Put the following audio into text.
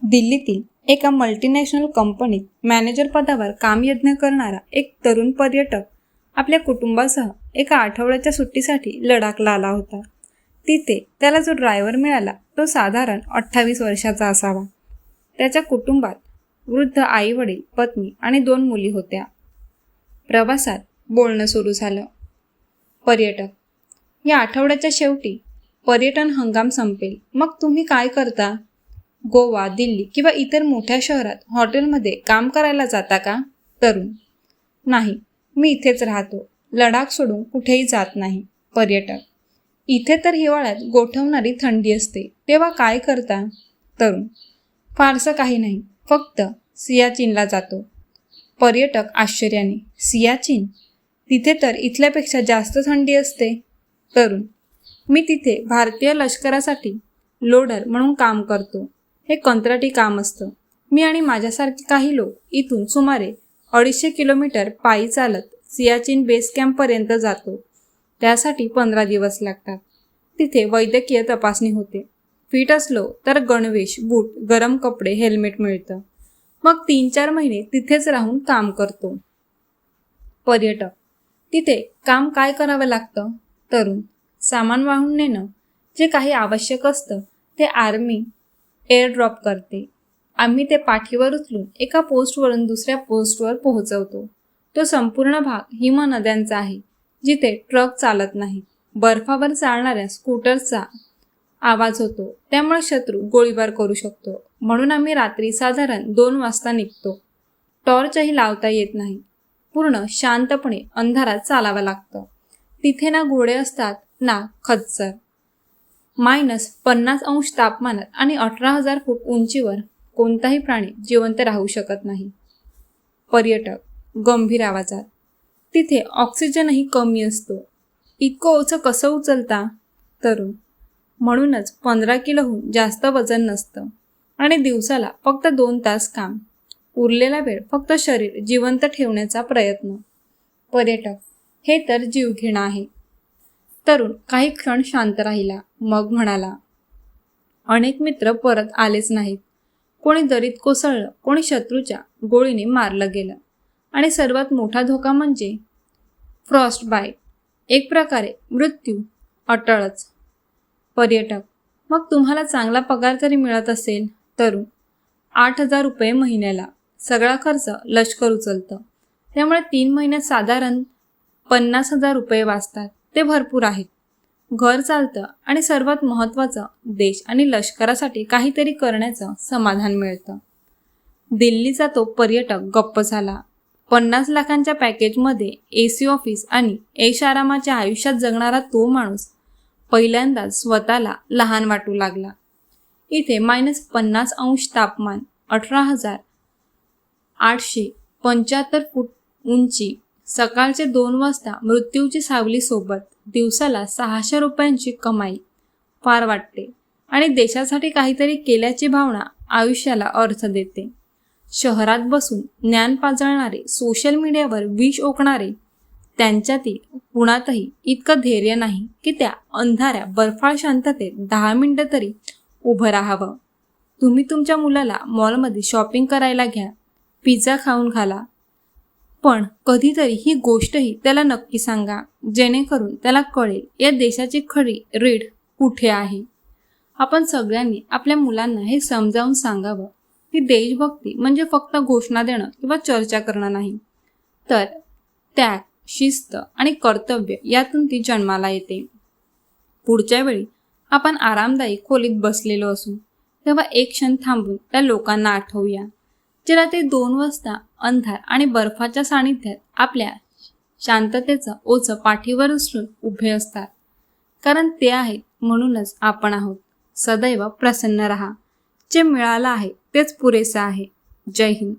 दिल्लीतील एका मल्टीनॅशनल कंपनीत मॅनेजर पदावर कामयज्ञ करणारा एक तरुण पर्यटक आपल्या कुटुंबासह एका आठवड्याच्या सुट्टीसाठी लडाखला आला होता. तिथे त्याला जो ड्रायव्हर मिळाला तो साधारण 28 वर्षाचा असावा. त्याच्या कुटुंबात वृद्ध आई-वडील, पत्नी आणि 2 मुली होत्या. प्रवासात बोलणं सुरू झालं. पर्यटक: या आठवड्याच्या शेवटी पर्यटन हंगाम संपेल, मग तुम्ही काय करता? गोवा, दिल्ली किंवा इतर मोठ्या शहरात हॉटेलमध्ये काम करायला जाता का? तरुण: नाही, मी इथेच राहतो. लडाख सोडून कुठेही जात नाही. पर्यटक: इथे तर हिवाळ्यात गोठवणारी थंडी असते, तेव्हा काय करता? तरुण: फारसं काही नाही, फक्त सियाचीनला जातो. पर्यटक आश्चर्याने: सियाचीन? तिथे तर इथल्यापेक्षा जास्त थंडी असते. तरुण: मी तिथे भारतीय लष्करासाठी लोडर म्हणून काम करतो. हे कंत्राटी काम असतं. मी आणि माझ्यासारखे काही लोक इथून सुमारे 250 किलोमीटर पायी चालत सियाचीन बेस कॅम्पपर्यंत जातो. त्यासाठी 15 दिवस लागतात. तिथे वैद्यकीय तपासणी होते. फिट असलो तर गणवेश, बूट, गरम कपडे, हेल्मेट मिळतं. मग 3-4 महिने तिथेच राहून काम करतो. पर्यटक: तिथे काम काय करावं लागतं? तरुण: सामान वाहून नेणं. जे काही आवश्यक असतं ते आर्मी एअरड्रॉप करते. आम्ही ते पाठीवर उचलून एका पोस्टवरून दुसऱ्या पोस्टवर पोहोचवतो. तो संपूर्ण भाग हिमनद्यांचा आहे, जिथे ट्रक चालत नाहीत. बर्फावर चालणाऱ्या स्कूटर्सचा आवाज होतो, त्यामुळे शत्रू गोळीबार करू शकतो. म्हणून आम्ही रात्री साधारण 2 वाजता निघतो. टॉर्चही लावता येत नाही. पूर्ण शांतपणे अंधारात चालावं लागतं. तिथे ना घोडे असतात ना खच्चर. -50 अंश तापमानात आणि 18,000 फूट उंचीवर कोणताही प्राणी जिवंत राहू शकत नाही. पर्यटक गंभीर आवाजात: तिथे ऑक्सिजनही कमी असतो. इतकं ओझं कसं उचलता? तरुण: म्हणूनच 15 किलोहून जास्त वजन नसतं आणि दिवसाला फक्त 2 तास काम. उरलेला वेळ फक्त शरीर जिवंत ठेवण्याचा प्रयत्न. पर्यटक: हे तर जीवघेणं आहे. तरुण काही क्षण शांत राहिला, मग म्हणाला: अनेक मित्र परत आलेच नाहीत. कोणी दरीत कोसळलं, कोणी शत्रूच्या गोळीने मारलं गेलं, आणि सर्वात मोठा धोका म्हणजे फ्रॉस्ट बाईट, एक प्रकारे मृत्यू अटळच. पर्यटक: मग तुम्हाला चांगला पगार तरी मिळत असेल? तरुण: 8,000 रुपये महिन्याला. सगळा खर्च लष्कर उचलतं, त्यामुळे 3 महिन्यात साधारण 50,000 रुपये वाचतात. ते भरपूर आहेत. घर चालतं आणि सर्वात महत्त्वाचं, देश आणि लष्करासाठी काहीतरी करण्याचं समाधान मिळतं. दिल्लीचा तो पर्यटक गप्प झाला. 50 लाखांच्या पॅकेजमध्ये AC ऑफिस आणि ऐशारामाच्या आयुष्यात जगणारा तो माणूस पहिल्यांदाच स्वतःला लहान वाटू लागला. इथे -50 अंश तापमान, 18,875 फूट उंची, सकाळचे 2 वाजता मृत्यूची सावली सोबत, दिवसाला 600 रुपयांची कमाई. फार वाटते, आणि देशासाठी काहीतरी केल्याची भावना आयुष्याला अर्थ देते. शहरात बसून ज्ञान पाजळणारे, सोशल मीडियावर विष ओकणारे, त्यांच्यातील कुणातही इतकं धैर्य नाही की त्या अंधाऱ्या बर्फाळ शांततेत 10 मिनिटं तरी उभं राहावं. तुम्ही तुमच्या मुलाला मॉलमध्ये शॉपिंग करायला घ्या, पिझ्झा खाऊन घाला, पण कधीतरी ही गोष्टही त्याला नक्की सांगा, जेणेकरून त्याला कळेल या देशाची खरी रीढ कुठे आहे. आपण सगळ्यांनी आपल्या मुलांना हे समजावून सांगावं की देशभक्ती म्हणजे फक्त घोषणा देणं किंवा चर्चा करणं नाही, तर त्याग, शिस्त आणि कर्तव्य यातून ती जन्माला येते. पुढच्या वेळी आपण आरामदायी खोलीत बसलेलो असू, तेव्हा एक क्षण थांबून त्या लोकांना आठवूया, जे रात्री 2 वाजता अंधार आणि बर्फाच्या सानिध्यात आपल्या शांततेचं ओझं पाठीवर उचलून उभे असतात. कारण ते आहेत म्हणूनच आपण आहोत. सदैव प्रसन्न राहा. जे मिळालं आहे तेच पुरेसं आहे. जय हिंद.